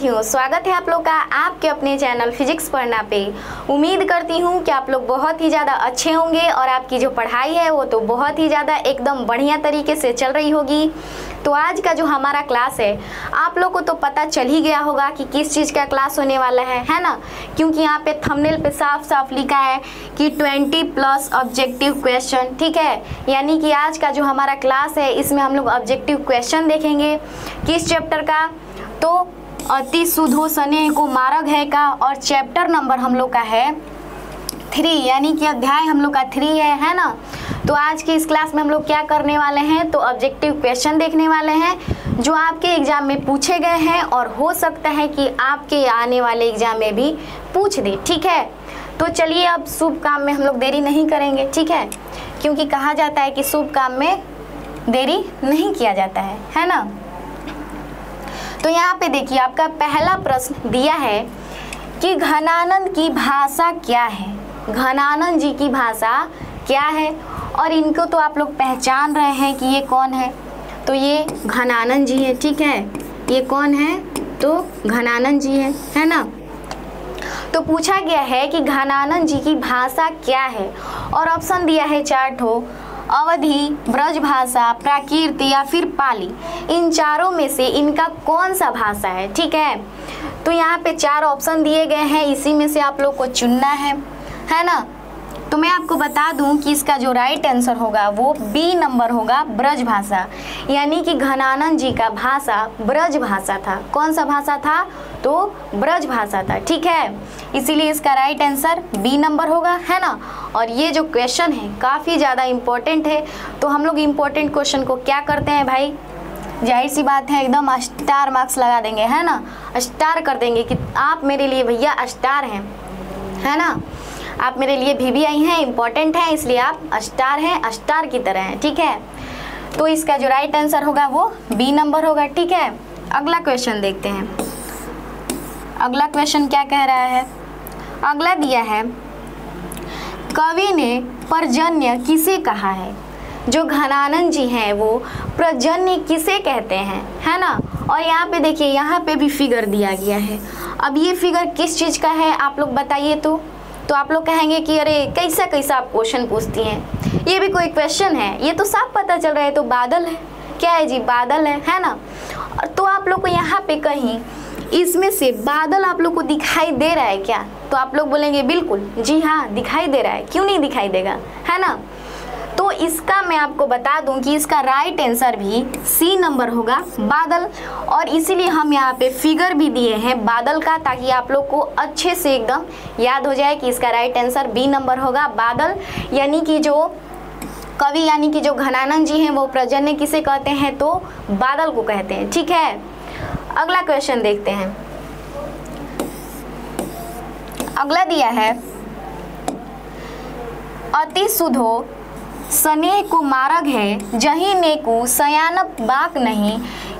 विद्यार्थी हूँ, स्वागत है आप लोग का आपके अपने चैनल फिजिक्स पढ़ना पे। उम्मीद करती हूँ कि आप लोग बहुत ही ज़्यादा अच्छे होंगे और आपकी जो पढ़ाई है वो तो बहुत ही ज़्यादा एकदम बढ़िया तरीके से चल रही होगी। तो आज का जो हमारा क्लास है आप लोग को तो पता चल ही गया होगा कि किस चीज़ का क्लास होने वाला है ना, क्योंकि यहाँ पे थंबनेल पे साफ साफ लिखा है कि 20+ ऑब्जेक्टिव क्वेश्चन। ठीक है, यानी कि आज का जो हमारा क्लास है इसमें हम लोग ऑब्जेक्टिव क्वेश्चन देखेंगे। किस चैप्टर का? तो अति शुद्धो स्नेह को मार्ग है का, और चैप्टर नंबर हम लोग का है 3, यानी कि अध्याय हम लोग का 3 है ना। तो आज की इस क्लास में हम लोग क्या करने वाले हैं, तो ऑब्जेक्टिव क्वेश्चन देखने वाले हैं जो आपके एग्जाम में पूछे गए हैं और हो सकता है कि आपके आने वाले एग्जाम में भी पूछ दे। ठीक है, तो चलिए अब शुभ काम में हम लोग देरी नहीं करेंगे। ठीक है, क्योंकि कहा जाता है कि शुभ काम में देरी नहीं किया जाता है ना। तो यहाँ पे देखिए आपका पहला प्रश्न दिया है कि घनानंद की भाषा क्या है। घनानंद जी की भाषा क्या है, और इनको तो आप लोग पहचान रहे हैं कि ये कौन है। तो ये घनानंद जी है। ठीक है, ये कौन है? तो घनानंद जी है ना। तो पूछा गया है कि घनानंद जी की भाषा क्या है, और ऑप्शन दिया है 4 ठो, अवधी, ब्रजभाषा, प्राकृत या फिर पाली। इन चारों में से इनका कौन सा भाषा है? ठीक है, तो यहाँ पे 4 ऑप्शन दिए गए हैं, इसी में से आप लोग को चुनना है ना। तो मैं आपको बता दूं कि इसका जो राइट आंसर होगा वो बी नंबर होगा, ब्रजभाषा। यानी कि घनानंद जी का भाषा ब्रजभाषा था। कौन सा भाषा था? तो ब्रजभाषा था। ठीक है, इसीलिए इसका राइट आंसर बी नंबर होगा, है ना। और ये जो क्वेश्चन है काफ़ी ज़्यादा इम्पोर्टेंट है। तो हम लोग इम्पोर्टेंट क्वेश्चन को क्या करते हैं भाई, जाहिर सी बात है एकदम स्टार मार्क्स लगा देंगे, है ना। स्टार कर देंगे कि आप मेरे लिए भैया स्टार हैं, है ना। आप मेरे लिए VVI हैं, इम्पोर्टेंट है, इसलिए आप स्टार हैं, स्टार की तरह हैं। ठीक है, तो इसका जो राइट आंसर होगा वो बी नंबर होगा। ठीक है, अगला क्वेश्चन देखते हैं। अगला क्वेश्चन क्या कह रहा है? अगला दिया है, कवि ने पर्जन्य किसे कहा है। जो घनानंद जी हैं वो पर्जन्य किसे कहते हैं, है ना। और यहाँ पे देखिए, यहाँ पे भी फिगर दिया गया है। अब ये फिगर किस चीज़ का है आप लोग बताइए। तो आप लोग कहेंगे कि अरे कैसा कैसा आप क्वेश्चन पूछती हैं, ये भी कोई क्वेश्चन है? ये तो साफ पता चल रहा है, तो बादल है। क्या है जी? बादल है ना। तो आप लोग को यहाँ पे कहीं इसमें से बादल आप लोग को दिखाई दे रहा है क्या? तो आप लोग बोलेंगे बिल्कुल जी हाँ दिखाई दे रहा है, क्यों नहीं दिखाई देगा, है ना। तो इसका मैं आपको बता दूं कि इसका राइट आंसर भी सी नंबर होगा, बादल। और इसीलिए हम यहाँ पे फिगर भी दिए हैं बादल का, ताकि आप लोग को अच्छे से एकदम याद हो जाए कि इसका राइट आंसर बी नंबर होगा, बादल। यानी कि जो कवि यानी कि जो घनानंद जी हैं वो पर्जन्य किसे कहते हैं? तो बादल को कहते हैं। ठीक है, अगला क्वेश्चन देखते हैं। अगला दिया है, अति शुद्धो स्नेह को मार्ग है जही नेकु सयानप बाक नहीं।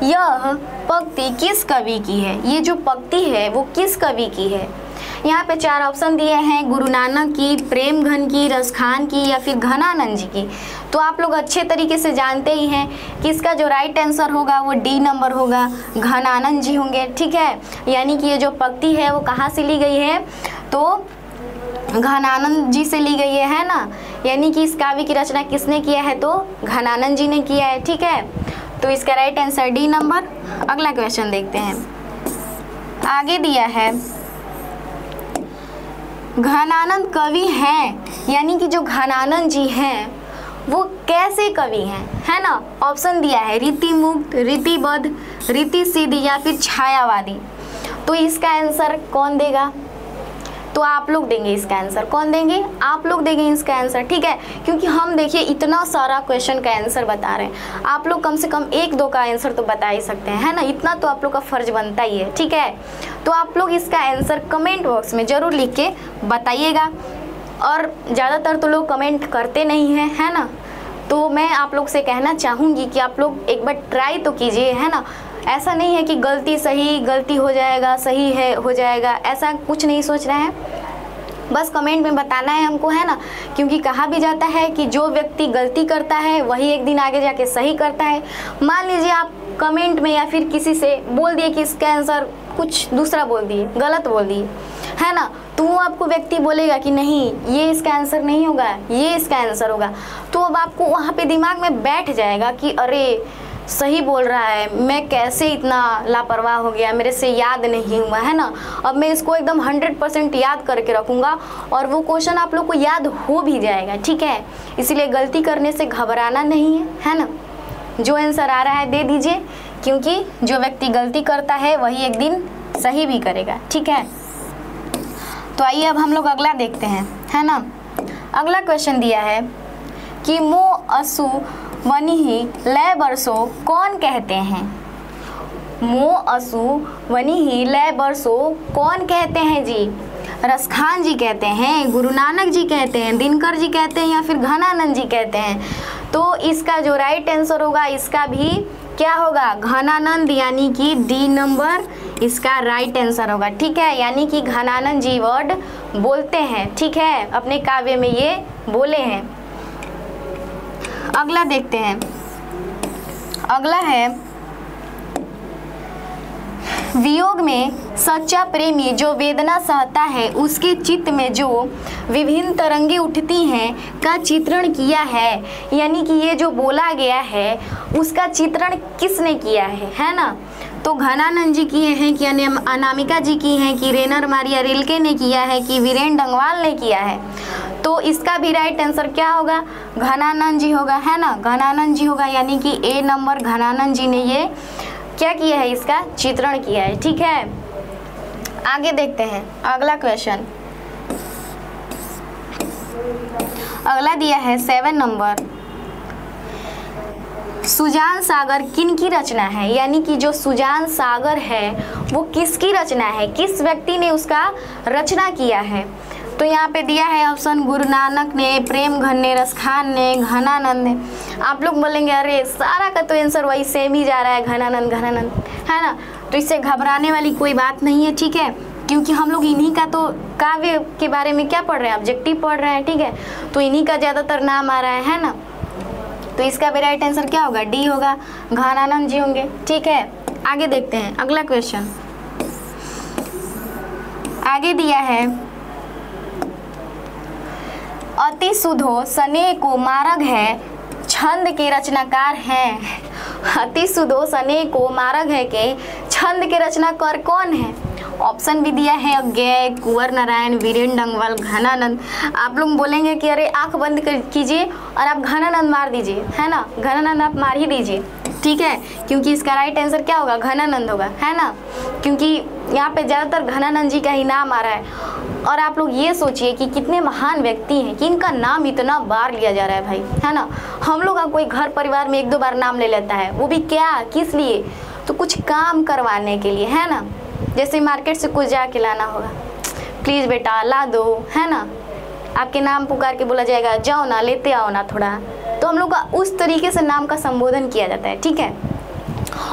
यह पंक्ति किस कवि की है? ये जो पंक्ति है वो किस कवि की है? यहाँ पे 4 ऑप्शन दिए हैं, गुरु नानक की, प्रेमघन की, रसखान की या फिर घनानंद जी की। तो आप लोग अच्छे तरीके से जानते ही हैं कि इसका जो राइट आंसर होगा वो डी नंबर होगा, घनानंद जी होंगे। ठीक है, यानी कि ये जो पंक्ति है वो कहाँ से ली गई है? तो घनानंद जी से ली गई है ना। यानी कि इस काव्य की रचना किसने किया है? तो घनानंद जी ने किया है। ठीक है, तो इसका राइट आंसर डी नंबर। अगला क्वेश्चन देखते हैं। आगे दिया है, घनानंद कवि हैं, यानी कि जो घनानंद जी हैं वो कैसे कवि हैं, है ना। ऑप्शन दिया है रीति मुक्त, रीतिबद्ध, रीति सिद्ध या फिर छायावादी। तो इसका आंसर कौन देगा? तो आप लोग देंगे इसका आंसर। कौन देंगे? आप लोग देंगे इसका आंसर। ठीक है, क्योंकि हम देखिए इतना सारा क्वेश्चन का आंसर बता रहे हैं, आप लोग कम से कम 1-2 का आंसर तो बता ही सकते हैं, है ना। इतना तो आप लोग का फर्ज बनता ही है। ठीक है, तो आप लोग इसका आंसर कमेंट बॉक्स में ज़रूर लिख के बताइएगा। और ज़्यादातर तो लोग कमेंट करते नहीं हैं, है ना। तो मैं आप लोग से कहना चाहूँगी कि आप लोग एक बार ट्राई तो कीजिए, है ना। ऐसा नहीं है कि गलती सही, गलती हो जाएगा, सही है हो जाएगा, ऐसा कुछ नहीं सोच रहे हैं। बस कमेंट में बताना है हमको, है ना। क्योंकि कहा भी जाता है कि जो व्यक्ति गलती करता है वही एक दिन आगे जाके सही करता है। मान लीजिए आप कमेंट में या फिर किसी से बोल दिए कि इसका आंसर कुछ दूसरा बोल दिए, गलत बोल दिए, है ना, तो वो आपको व्यक्ति बोलेगा कि नहीं ये इसका आंसर नहीं होगा, ये इसका आंसर होगा। तो अब आपको वहाँ पे दिमाग में बैठ जाएगा कि अरे सही बोल रहा है, मैं कैसे इतना लापरवाह हो गया, मेरे से याद नहीं हुआ, है ना। अब मैं इसको एकदम 100% याद करके रखूँगा और वो क्वेश्चन आप लोग को याद हो भी जाएगा, ठीक है। इसलिए गलती करने से घबराना नहीं है ना। जो आंसर आ रहा है दे दीजिए, क्योंकि जो व्यक्ति गलती करता है वही एक दिन सही भी करेगा, ठीक है। तो आइए अब हम लोग अगला देखते हैं, है ना। अगला क्वेश्चन दिया है कि मो असु वनिहि लय बरसो कौन कहते हैं। मो असु वनिहि लय बरसो कौन कहते हैं जी? रसखान जी कहते हैं, गुरु नानक जी कहते हैं, दिनकर जी कहते हैं, या फिर घनानंद जी कहते हैं। तो इसका जो राइट आंसर होगा इसका भी क्या होगा? घनानंद, यानी कि डी नंबर इसका राइट आंसर होगा, ठीक है। यानी कि घनानंद जी वर्ड बोलते हैं, ठीक है, अपने काव्य में ये बोले हैं। अगला देखते हैं। अगला है वियोग में सच्चा प्रेमी जो वेदना सहता है उसके चित्त में जो विभिन्न तरंगे उठती हैं का चित्रण किया है। यानी कि ये जो बोला गया है उसका चित्रण किसने किया है ना। तो घनानंद जी किए हैं कि अनामिका जी की हैं कि रेनर मारिया रिल्के ने किया है कि वीरेन डंगवाल ने किया है। तो इसका भी राइट आंसर क्या होगा? घनानंद जी होगा, है ना, घनानंद जी होगा। यानी कि ए नंबर घनानंद जी ने ये क्या किया है, इसका चित्रण किया है, ठीक है। आगे देखते हैं अगला क्वेश्चन। अगला दिया है 7 नंबर। सुजान सागर किन की रचना है? यानी कि जो सुजान सागर है वो किसकी रचना है, किस व्यक्ति ने उसका रचना किया है? तो यहाँ पे दिया है ऑप्शन गुरु नानक ने, प्रेम घन ने, रसखान ने, घनानंद ने। आप लोग बोलेंगे अरे सारा का तो आंसर वही सेम ही जा रहा है, घनानंद घनानंद, है ना। तो इससे घबराने वाली कोई बात नहीं है, ठीक है, क्योंकि हम लोग इन्हीं का तो काव्य के बारे में क्या पढ़ रहे हैं, ऑब्जेक्टिव पढ़ रहे हैं, ठीक है। तो इन्हीं का ज़्यादातर नाम आ रहा है ना। तो इसका भी राइट आंसर क्या होगा? डी होगा, घनानंद जी होंगे, ठीक है। आगे देखते हैं अगला क्वेश्चन। आगे दिया है अति सुधो सने को मार्ग है छंद के रचनाकार हैं। अति सुधो सने को मार्ग है के छंद के रचनाकार कौन है? ऑप्शन भी दिया है अज्ञेय, कुंवर नारायण, वीरेन डंगवाल, घनानंद। आप लोग बोलेंगे कि अरे आंख बंद कीजिए और आप घनानंद मार दीजिए, है ना, घनानंद आप मार ही दीजिए, ठीक है, क्योंकि इसका राइट आंसर क्या होगा? घनानंद होगा, है ना, क्योंकि यहाँ पे ज़्यादातर घनानंद जी का ही नाम आ रहा है। और आप लोग ये सोचिए कि कितने महान व्यक्ति हैं कि इनका नाम इतना बार लिया जा रहा है भाई, है ना। हम लोग का कोई घर परिवार में 1-2 बार नाम ले लेता है, वो भी क्या, किस लिए? तो कुछ काम करवाने के लिए, है ना। जैसे मार्केट से कुछ जाके लाना होगा, प्लीज़ बेटा ला दो, है ना, आपके नाम पुकार के बोला जाएगा जाओ ना लेते आओ ना थोड़ा। तो हम लोग का उस तरीके से नाम का संबोधन किया जाता है, ठीक है।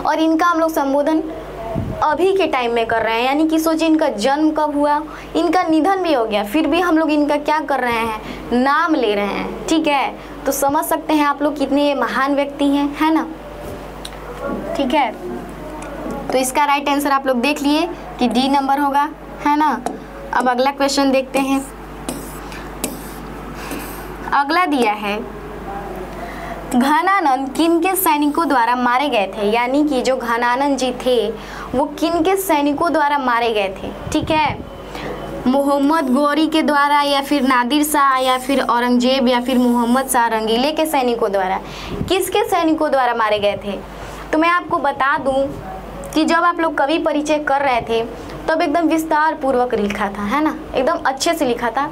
और इनका हम लोग संबोधन अभी के टाइम में कर रहे हैं, यानी कि सोचिए इनका जन्म कब हुआ, इनका निधन भी हो गया, फिर भी हम लोग इनका क्या कर रहे हैं, नाम ले रहे हैं, ठीक है। तो समझ सकते हैं आप लोग कितने महान व्यक्ति हैं, है ना, ठीक है। तो इसका राइट आंसर आप लोग देख लिए कि डी नंबर होगा, है ना। अब अगला क्वेश्चन देखते हैं। अगला दिया है घनानंद किन के सैनिकों द्वारा मारे गए थे? यानी कि जो घनानंद जी थे वो किन के सैनिकों द्वारा मारे गए थे, ठीक है। मोहम्मद गौरी के द्वारा, या फिर नादिर शाह, या फिर औरंगजेब, या फिर मोहम्मद शाह रंगीले के सैनिकों द्वारा, किसके सैनिकों द्वारा मारे गए थे? तो मैं आपको बता दूं कि जब आप लोग कवि परिचय कर रहे थे तब एकदम विस्तार पूर्वक लिखा था, है ना, एकदम अच्छे से लिखा था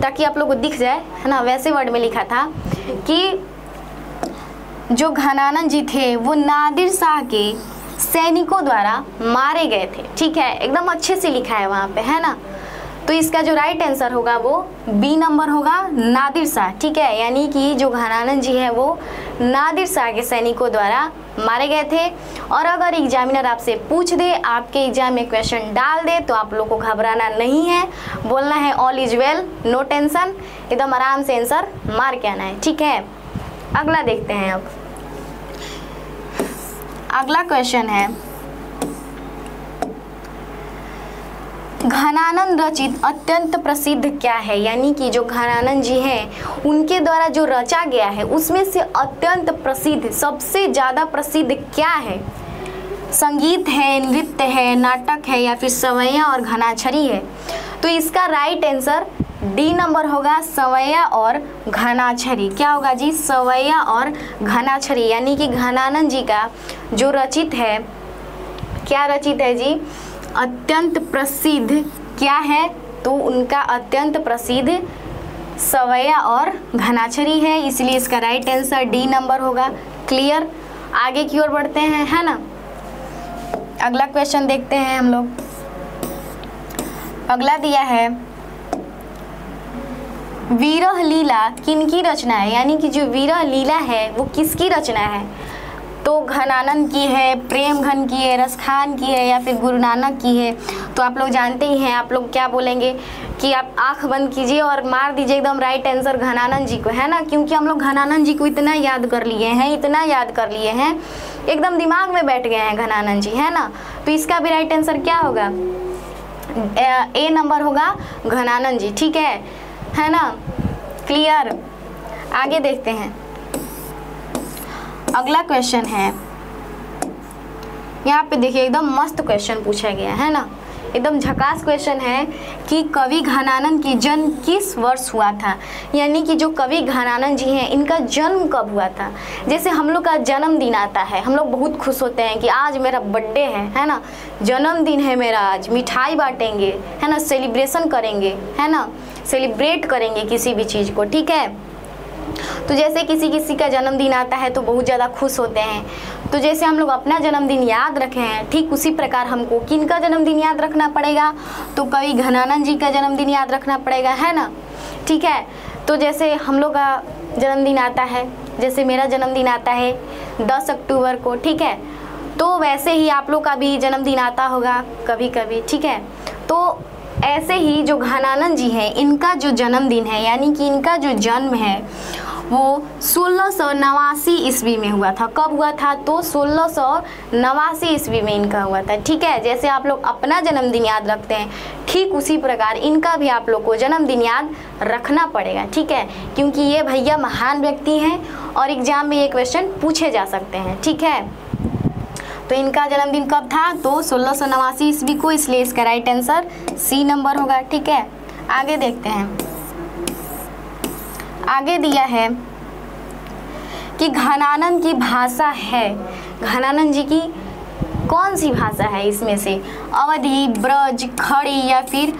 ताकि आप लोग को दिख जाए, है ना। वैसे वर्ड में लिखा था कि जो घनानंद जी थे वो नादिर शाह के सैनिकों द्वारा मारे गए थे, ठीक है, एकदम अच्छे से लिखा है वहाँ पे, है ना। तो इसका जो राइट आंसर होगा वो बी नंबर होगा, नादिर शाह, ठीक है। यानी कि जो घनानंद जी है वो नादिर शाह के सैनिकों द्वारा मारे गए थे। और अगर एग्जामिनर आपसे पूछ दे, आपके एग्जाम में क्वेश्चन डाल दे, तो आप लोग को घबराना नहीं है, बोलना है all is well, no tension, एकदम आराम से आंसर मार के आना है, ठीक है। अगला देखते हैं। अब अगला क्वेश्चन है घनानंद रचित अत्यंत प्रसिद्ध क्या है, यानी कि जो घनानंद जी हैं उनके द्वारा जो रचा गया है उसमें से अत्यंत प्रसिद्ध, सबसे ज़्यादा प्रसिद्ध क्या है? संगीत है, नृत्य है, नाटक है, या फिर सवैया और घनाछरी है? तो इसका राइट आंसर डी नंबर होगा, सवैया और घनाछरी। क्या होगा जी? सवैया और घनाछरी, यानी कि घनानंद जी का जो रचित है, क्या रचित है जी? अत्यंत प्रसिद्ध क्या है? तो उनका अत्यंत प्रसिद्ध सवैया और घनाछरी है, इसलिए इसका राइट आंसर डी नंबर होगा। क्लियर? आगे की ओर बढ़ते हैं, है ना। अगला क्वेश्चन देखते हैं हम लोग। अगला दिया है विरह लीला किनकी रचना है, यानी कि जो विरह लीला है वो किसकी रचना है? तो घनानंद की है, प्रेम घन की है, रसखान की है, या फिर गुरु नानक की है? तो आप लोग जानते ही हैं, आप लोग क्या बोलेंगे कि आप आंख बंद कीजिए और मार दीजिए एकदम राइट आंसर घनानंद जी को, है ना, क्योंकि हम लोग घनानंद जी को इतना याद कर लिए हैं, इतना याद कर लिए हैं, एकदम दिमाग में बैठ गए हैं घनानंद जी, है ना। तो इसका भी राइट आंसर क्या होगा? ए नंबर होगा, घनानंद जी। ठीक है ना। क्लियर? आगे देखते हैं। अगला क्वेश्चन है, यहाँ पे देखिए एकदम मस्त क्वेश्चन पूछा गया है ना, एकदम झकास क्वेश्चन है कि कवि घनानंद की जन्म किस वर्ष हुआ था, यानी कि जो कवि घनानंद जी हैं इनका जन्म कब हुआ था। जैसे हम लोग का जन्मदिन आता है, हम लोग बहुत खुश होते हैं कि आज मेरा बर्थडे है ना, जन्मदिन है मेरा, आज मिठाई बांटेंगे, है ना, सेलिब्रेशन करेंगे, है ना, सेलिब्रेट करेंगे किसी भी चीज़ को। ठीक है, तो जैसे किसी किसी का जन्मदिन आता है तो बहुत ज़्यादा खुश होते हैं। तो जैसे हम लोग अपना जन्मदिन याद रखे हैं, ठीक उसी प्रकार हमको किनका जन्मदिन याद रखना पड़ेगा? तो कवि घनानंद जी का जन्मदिन याद रखना पड़ेगा, है ना। ठीक है, तो जैसे हम लोग का जन्मदिन आता है, जैसे मेरा जन्मदिन आता है 10 अक्टूबर को, ठीक है, तो वैसे ही आप लोग का भी जन्मदिन आता होगा कभी कभी। ठीक है, तो ऐसे ही जो घनानंद जी हैं इनका जो जन्मदिन है, यानी कि इनका जो जन्म है वो 1689 ईस्वी में हुआ था। कब हुआ था? तो 1689 ईस्वी में इनका हुआ था। ठीक है, जैसे आप लोग अपना जन्मदिन याद रखते हैं, ठीक उसी प्रकार इनका भी आप लोग को जन्मदिन याद रखना पड़ेगा। ठीक है, क्योंकि ये भैया महान व्यक्ति हैं और एग्जाम में ये क्वेश्चन पूछे जा सकते हैं। ठीक है, तो इनका जन्मदिन कब था? तो 1689 ईस्वी को, इसलिए इसका राइट आंसर सी नंबर होगा। ठीक है, आगे देखते हैं। आगे दिया है कि घनानंद की भाषा है, घनानंद जी की कौन सी भाषा है इसमें से? अवधी, ब्रज, खड़ी या फिर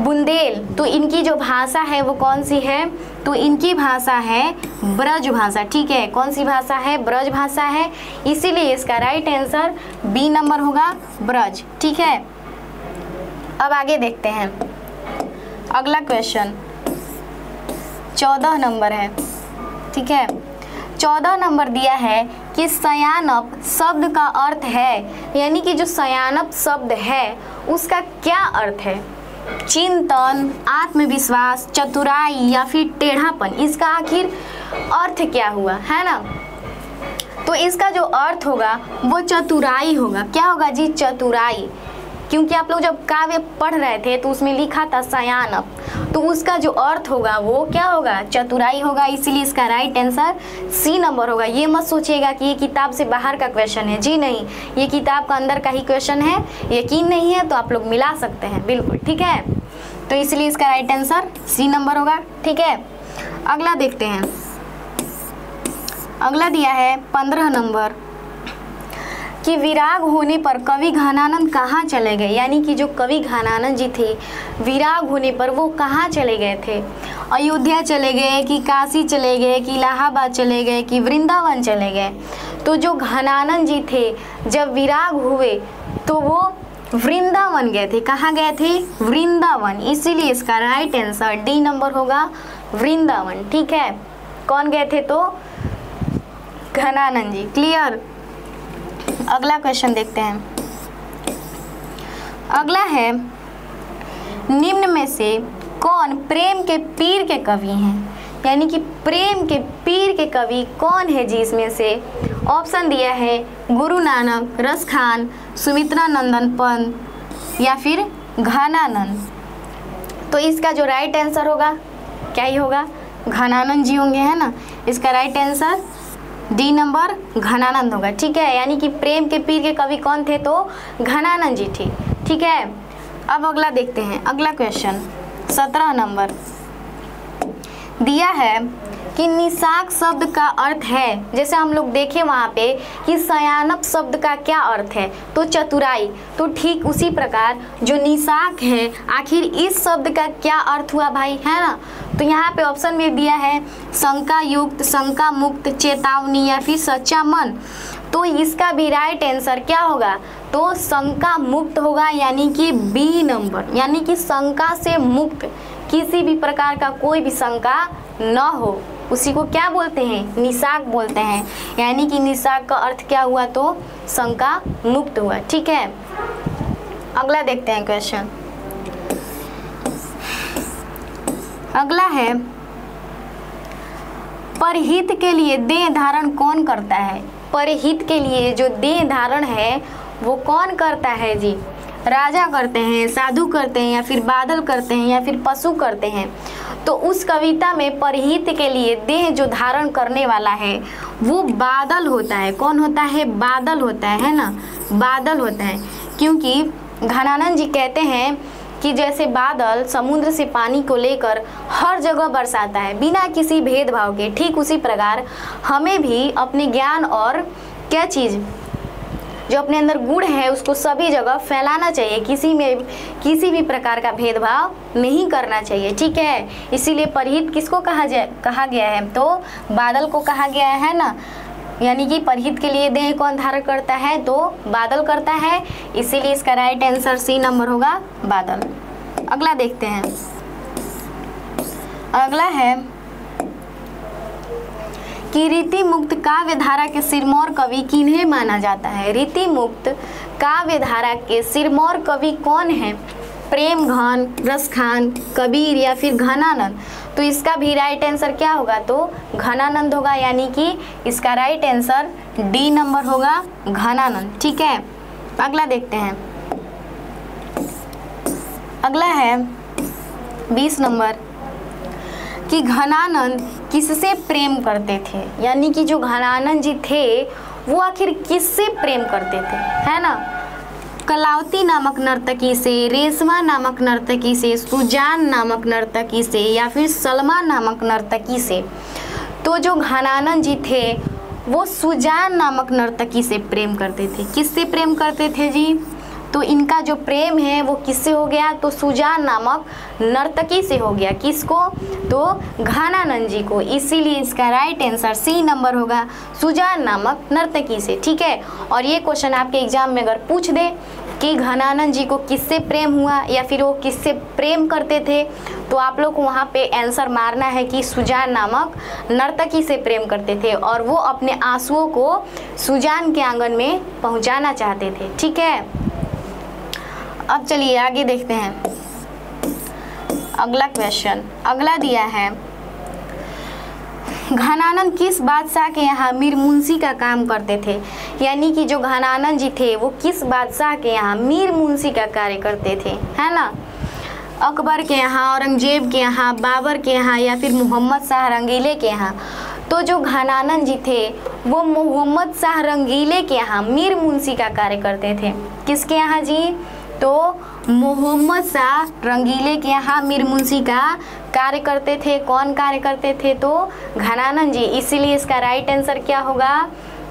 बुंदेल? तो इनकी जो भाषा है वो कौन सी है? तो इनकी भाषा है ब्रज भाषा। ठीक है, कौन सी भाषा है? ब्रज भाषा है, इसीलिए इसका राइट आंसर बी नंबर होगा, ब्रज। ठीक है, अब आगे देखते हैं। अगला क्वेश्चन 14 नंबर है। ठीक है, 14 नंबर दिया है कि सयानप शब्द का अर्थ है, यानी कि जो सयानप शब्द है उसका क्या अर्थ है? चिंतन, आत्मविश्वास, चतुराई या फिर टेढ़ापन? इसका आखिर अर्थ क्या हुआ, है ना। तो इसका जो अर्थ होगा वो चतुराई होगा। क्या होगा जी? चतुराई, क्योंकि आप लोग जब काव्य पढ़ रहे थे तो उसमें लिखा था सयानप, तो उसका जो अर्थ होगा वो क्या होगा? चतुराई होगा, इसीलिए इसका राइट आंसर सी नंबर होगा। ये मत सोचिएगा कि ये किताब से बाहर का क्वेश्चन है, जी नहीं, ये किताब का अंदर का ही क्वेश्चन है। यकीन नहीं है तो आप लोग मिला सकते हैं, बिल्कुल। ठीक है, तो इसलिए इसका राइट आंसर सी नंबर होगा। ठीक है, अगला देखते हैं। अगला दिया है 15 नंबर कि विराग होने पर कवि घनानंद कहाँ चले गए, यानी कि जो कवि घनानंद जी थे विराग होने पर वो कहाँ चले गए थे? अयोध्या चले गए कि काशी चले गए कि इलाहाबाद चले गए कि वृंदावन चले गए? तो जो घनानंद जी थे जब विराग हुए तो वो वृंदावन गए थे। कहाँ गए थे? वृंदावन, इसीलिए इसका राइट आंसर डी नंबर होगा, वृंदावन। ठीक है, कौन गए थे? तो घनानंद जी। क्लियर? अगला क्वेश्चन देखते हैं। अगला है, निम्न में से कौन प्रेम के पीर के कवि हैं, यानी कि प्रेम के पीर के कवि कौन है जी इसमें से? ऑप्शन दिया है गुरु नानक, रसखान, सुमित्रा नंदन पंत या फिर घनानंद। तो इसका जो राइट आंसर होगा क्या ही होगा, घनानंद जी होंगे, है ना। इसका right answer D number Ghananand होगा, ठीक है। यानी कि प्रेम के पीर के कवि कौन थे, तो घनानंद जी थे, ठीक है। अब अगला देखते हैं, अगला क्वेश्चन 17 नंबर दिया है कि निशाक शब्द का अर्थ है, जैसे हम लोग देखें वहाँ पे कि सयानप शब्द का क्या अर्थ है, तो चतुराई। तो ठीक उसी प्रकार जो निशाक है, आखिर इस शब्द का क्या अर्थ हुआ भाई, है ना। तो यहाँ पे ऑप्शन में दिया है शंका युक्त, शंका मुक्त, चेतावनी या फिर सच्चा मन। तो इसका भी राइट आंसर क्या होगा, तो शंका मुक्त होगा, यानी कि बी नंबर, यानी कि शंका से मुक्त, किसी भी प्रकार का कोई भी शंका न हो, उसी को क्या बोलते हैं, निशाक बोलते हैं। यानी कि निशाक का अर्थ क्या हुआ, तो शंका मुक्त हुआ, ठीक है। अगला देखते हैं क्वेश्चन, अगला है परहित के लिए देह धारण कौन करता है। परहित के लिए जो देह धारण है वो कौन करता है जी, राजा करते हैं, साधु करते हैं, या फिर बादल करते हैं, या फिर पशु करते हैं। तो उस कविता में परहित के लिए देह जो धारण करने वाला है वो बादल होता है। कौन होता है, बादल होता है ना, बादल होता है। क्योंकि घनानंद जी कहते हैं कि जैसे बादल समुद्र से पानी को लेकर हर जगह बरसाता है बिना किसी भेदभाव के, ठीक उसी प्रकार हमें भी अपने ज्ञान और क्या चीज़ जो अपने अंदर गुण है उसको सभी जगह फैलाना चाहिए, किसी भी प्रकार का भेदभाव नहीं करना चाहिए, ठीक है। इसीलिए परहित किसको कहा गया है, तो बादल को कहा गया है ना। यानी कि परहित के लिए देह कौन धारण करता है, तो बादल करता है, इसीलिए इसका राइट आंसर सी नंबर होगा, बादल। अगला देखते हैं, अगला है कि रीति मुक्त काव्य धारा के सिरमौर कवि किन्हें माना जाता है। रीति मुक्त काव्य धारा के सिरमौर कवि कौन है, प्रेमघन, रसखान, कबीर या फिर घनानंद। तो इसका भी राइट आंसर क्या होगा, तो घनानंद होगा, यानी कि इसका राइट आंसर डी नंबर होगा, घनानंद, ठीक है। अगला देखते हैं, अगला है 20 नंबर कि घनानंद किससे प्रेम करते थे। यानी कि जो घनानंद जी थे वो आखिर किससे प्रेम करते थे, है ना। कलावती नामक नर्तकी से, रेशमा नामक नर्तकी से, सुजान नामक नर्तकी से, या फिर सलमा नामक नर्तकी से। तो जो घनानंद जी थे वो सुजान नामक नर्तकी से प्रेम करते थे। किससे प्रेम करते थे जी, तो इनका जो प्रेम है वो किससे हो गया, तो सुजान नामक नर्तकी से हो गया। किसको, तो घनानंद जी को। इसीलिए इसका राइट आंसर सी नंबर होगा, सुजान नामक नर्तकी से, ठीक है। और ये क्वेश्चन आपके एग्जाम में अगर पूछ दे कि घनानंद जी को किससे प्रेम हुआ या फिर वो किससे प्रेम करते थे, तो आप लोग को वहाँ पे आंसर मारना है कि सुजान नामक नर्तकी से प्रेम करते थे, और वो अपने आंसुओं को सुजान के आंगन में पहुँचाना चाहते थे, ठीक है। अब चलिए आगे देखते हैं, अगला क्वेश्चन अगला दिया है, घनानंद किस बादशाह के यहाँ मीर मुंशी का काम करते थे। यानी कि जो घनानंद जी थे वो किस बादशाह के यहाँ मीर मुंशी का कार्य करते थे, है ना। अकबर के यहाँ, औरंगजेब के यहाँ, बाबर के यहाँ, या फिर मोहम्मद शाह रंगीले के यहाँ। तो जो घनानंद जी थे वो मोहम्मद शाह रंगीले के यहाँ मीर मुंशी का कार्य करते थे। किसके यहाँ जी, तो मोहम्मद शाह रंगीले के यहाँ मीर मुंशी का कार्य करते थे। कौन कार्य करते थे, तो घनानंद जी। इसीलिए इसका राइट आंसर क्या होगा,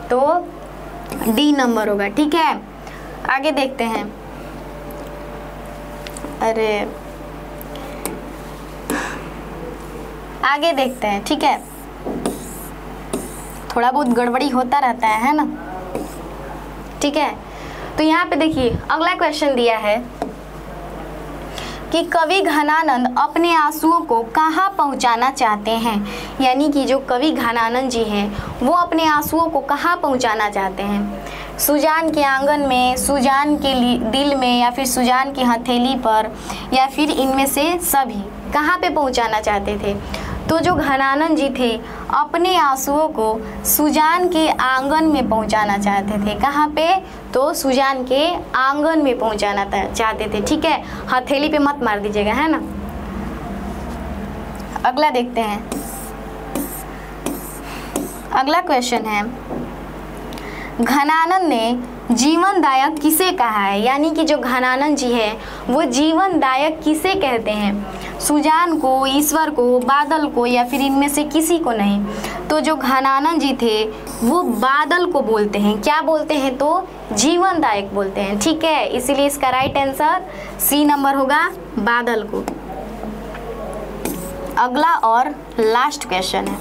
तो डी नंबर होगा, ठीक है। आगे देखते हैं, अरे आगे देखते हैं, ठीक है। थोड़ा बहुत गड़बड़ी होता रहता है ना, ठीक है। तो यहाँ पे देखिए अगला क्वेश्चन दिया है कि कवि घनानंद अपने आंसुओं को कहाँ पहुँचाना चाहते हैं। यानी कि जो कवि घनानंद जी हैं वो अपने आंसुओं को कहाँ पहुँचाना चाहते हैं, सुजान के आंगन में, सुजान के दिल में, या फिर सुजान की हथेली पर, या फिर इनमें से सभी, कहाँ पे पहुँचाना चाहते थे। तो जो घनानंद जी थे अपने आंसुओं को सुजान के आंगन में पहुंचाना चाहते थे। कहाँ पे? तो सुजान के आंगन में पहुंचाना चाहते थे। ठीक है, हथेली पे मत मार दीजिएगा, है ना। अगला देखते हैं। अगला क्वेश्चन है, घनानंद ने जीवनदायक किसे कहा है? यानी कि जो घनानंद जी है वो जीवनदायक किसे कहते हैं? सुजान को, ईश्वर को, बादल को, या फिर इनमें से किसी को नहीं। तो जो घनानंद जी थे वो बादल को बोलते हैं। क्या बोलते हैं? तो जीवनदायक बोलते हैं। ठीक है, इसीलिए इसका राइट आंसर सी नंबर होगा, बादल को। अगला और लास्ट क्वेश्चन है,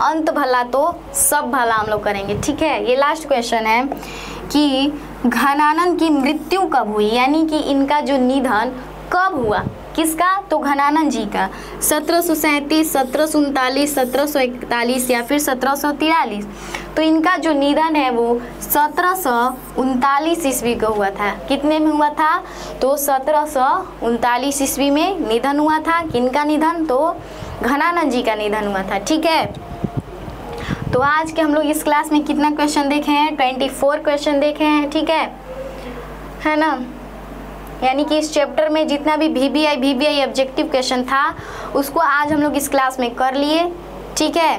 अंत भला तो सब भला हम लोग करेंगे। ठीक है, ये लास्ट क्वेश्चन है कि घनानंद की मृत्यु कब हुई? यानी कि इनका जो निधन कब हुआ? किसका? तो घनानंद जी का। 1737, 1739, 1741 या फिर 1743। तो इनका जो निधन है वो 1739 ईस्वी को हुआ था। कितने में हुआ था? तो 1739 ईस्वी में निधन हुआ था। किनका निधन? तो घनानंद जी का निधन हुआ था। ठीक है, तो आज के हम लोग इस क्लास में कितना क्वेश्चन देखे हैं? 24 क्वेश्चन देखे हैं। ठीक है ना। यानी कि इस चैप्टर में जितना भी VBI ऑब्जेक्टिव क्वेश्चन था उसको आज हम लोग इस क्लास में कर लिए। ठीक है,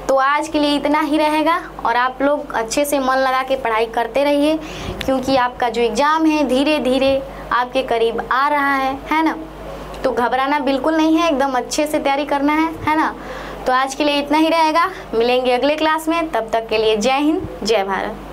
तो आज के लिए इतना ही रहेगा और आप लोग अच्छे से मन लगा के पढ़ाई करते रहिए, क्योंकि आपका जो एग्ज़ाम है धीरे धीरे आपके करीब आ रहा है ना। तो घबराना बिल्कुल नहीं है, एकदम अच्छे से तैयारी करना है ना। तो आज के लिए इतना ही रहेगा, मिलेंगे अगले क्लास में। तब तक के लिए जय हिंद, जय भारत।